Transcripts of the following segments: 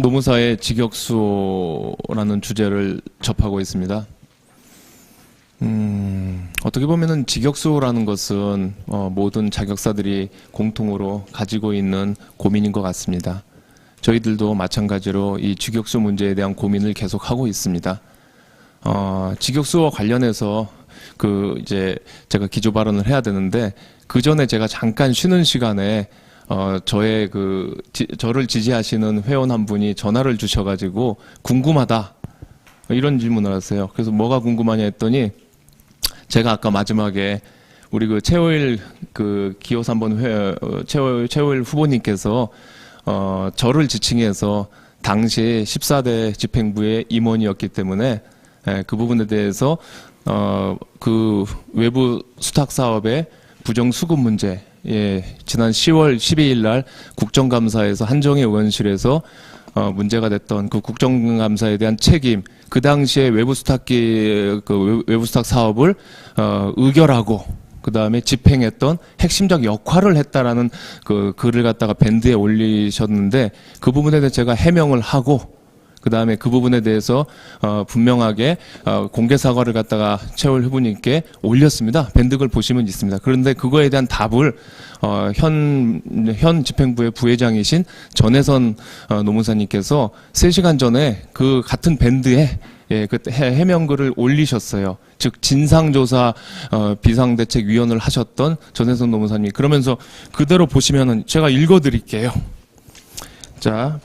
노무사의 직역수라는 주제를 접하고 있습니다. 어떻게 보면은 직역수라는 것은 모든 자격사들이 공통으로 가지고 있는 고민인 것 같습니다. 저희들도 마찬가지로 이 직역수 문제에 대한 고민을 계속하고 있습니다. 직역수와 관련해서 이제 제가 기조 발언을 해야 되는데, 그 전에 제가 잠깐 쉬는 시간에 저를 지지하시는 회원 한 분이 전화를 주셔가지고 궁금하다 이런 질문을 하세요. 그래서 뭐가 궁금하냐 했더니, 제가 아까 마지막에 우리 최호일 기호 3번 최호일 후보님께서 저를 지칭해서 당시 14대 집행부의 임원이었기 때문에 그 부분에 대해서 그 외부 수탁 사업의 부정 수급 문제, 지난 10월 12일 날 국정감사에서 한정희 의원실에서 문제가 됐던 그 국정감사에 대한 책임, 그 당시에 외부 수탁 사업을 의결하고 그 다음에 집행했던 핵심적 역할을 했다라는 그 글을 갖다가 밴드에 올리셨는데, 그 부분에 대해서 제가 해명을 하고, 그 다음에 그 부분에 대해서 분명하게 공개 사과를 갖다가 최호일 후보님께 올렸습니다. 밴드글 보시면 있습니다. 그런데 그거에 대한 답을 현 집행부의 부회장이신 전혜선 노무사님께서 3시간 전에 그 같은 밴드에 그 해명글을 올리셨어요. 즉 진상조사 비상대책위원을 하셨던 전혜선 노무사님이. 그러면서 그대로 보시면은 제가 읽어드릴게요. 자,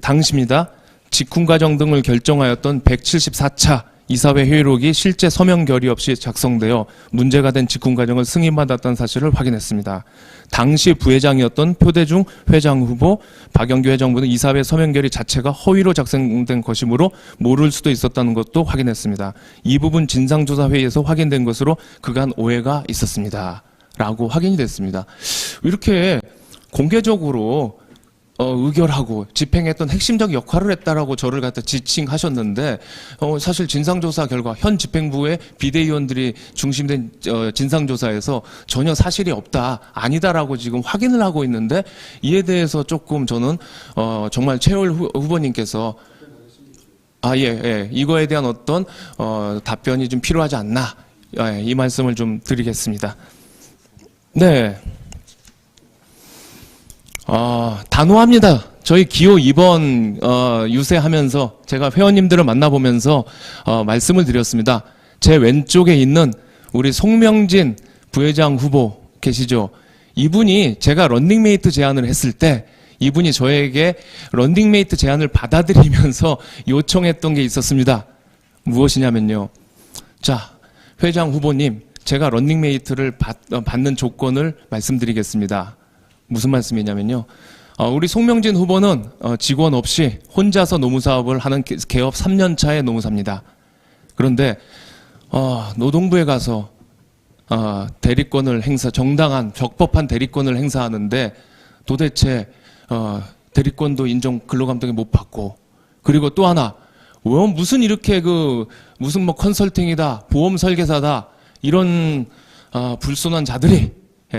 당시입니다. 직훈과정 등을 결정하였던 174차 이사회 회의록이 실제 서명 결의 없이 작성되어 문제가 된 직훈과정을 승인받았다는 사실을 확인했습니다. 당시 부회장이었던 표대중 회장 후보, 박영규 회장부는 이사회 서명 결의 자체가 허위로 작성된 것이므로 모를 수도 있었다는 것도 확인했습니다. 이 부분 진상조사 회의에서 확인된 것으로 그간 오해가 있었습니다. 라고 확인이 됐습니다. 이렇게 공개적으로 의결하고 집행했던 핵심적 역할을 했다라고 저를 갖다 지칭하셨는데, 사실 진상조사 결과 현 집행부의 비대위원들이 중심된 진상조사에서 전혀 사실이 없다, 아니다라고 지금 확인을 하고 있는데, 이에 대해서 조금 저는 정말 최호일 후보님께서 이거에 대한 어떤 답변이 좀 필요하지 않나, 이 말씀을 좀 드리겠습니다. 네. 단호합니다. 저희 기호 2번 유세하면서 제가 회원님들을 만나보면서 말씀을 드렸습니다. 제 왼쪽에 있는 우리 송명진 부회장 후보 계시죠? 이분이 제가 런닝메이트 제안을 했을 때 이분이 저에게 런닝메이트 제안을 받아들이면서 요청했던 게 있었습니다. 무엇이냐면요. 자, 회장 후보님, 제가 런닝메이트를 받는 조건을 말씀드리겠습니다. 무슨 말씀이냐면요. 우리 송명진 후보는 직원 없이 혼자서 노무사업을 하는 개업 3년차의 노무사입니다. 그런데 노동부에 가서 대리권을 정당한 적법한 대리권을 행사하는데 도대체 대리권도 인정 근로감독에 못 받고, 그리고 또 하나 무슨 이렇게 무슨 컨설팅이다, 보험 설계사다, 이런 불순한 자들이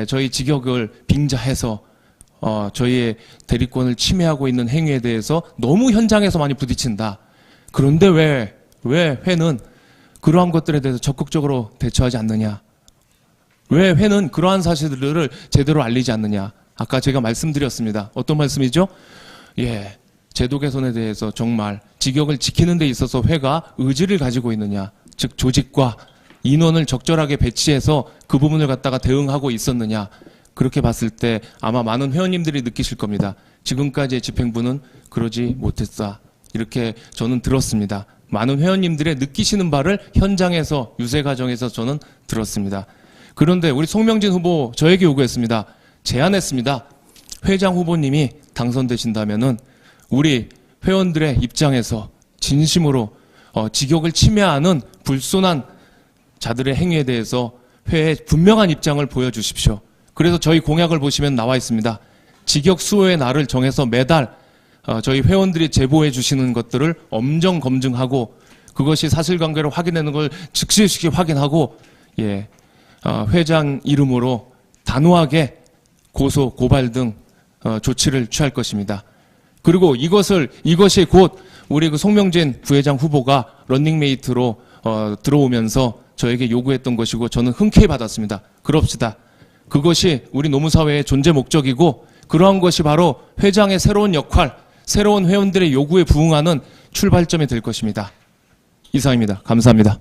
저희 직역을 빙자해서 저희의 대리권을 침해하고 있는 행위에 대해서 너무 현장에서 많이 부딪힌다. 그런데 왜 회는 그러한 것들에 대해서 적극적으로 대처하지 않느냐? 왜 회는 그러한 사실들을 제대로 알리지 않느냐? 아까 제가 말씀드렸습니다. 어떤 말씀이죠? 제도 개선에 대해서 정말 직역을 지키는 데 있어서 회가 의지를 가지고 있느냐? 즉 조직과 인원을 적절하게 배치해서 그 부분을 갖다가 대응하고 있었느냐. 그렇게 봤을 때 아마 많은 회원님들이 느끼실 겁니다. 지금까지의 집행부는 그러지 못했다, 이렇게 저는 들었습니다. 많은 회원님들의 느끼시는 바를 현장에서 유세 과정에서 저는 들었습니다. 그런데 우리 송명진 후보 저에게 요구했습니다. 제안했습니다. 회장 후보님이 당선되신다면은 우리 회원들의 입장에서 진심으로 직역을 침해하는 불순한 자들의 행위에 대해서 회에 분명한 입장을 보여주십시오. 그래서 저희 공약을 보시면 나와 있습니다. 직역 수호의 날을 정해서 매달 저희 회원들이 제보해 주시는 것들을 엄정 검증하고, 그것이 사실관계를 확인하는 걸 즉시 확인하고, 회장 이름으로 단호하게 고소, 고발 등 조치를 취할 것입니다. 그리고 이것이 곧 우리 그 송명진 부회장 후보가 런닝메이트로 들어오면서 저에게 요구했던 것이고 저는 흔쾌히 받았습니다. 그럽시다. 그것이 우리 노무사회의 존재 목적이고 그러한 것이 바로 회장의 새로운 역할, 새로운 회원들의 요구에 부응하는 출발점이 될 것입니다. 이상입니다. 감사합니다.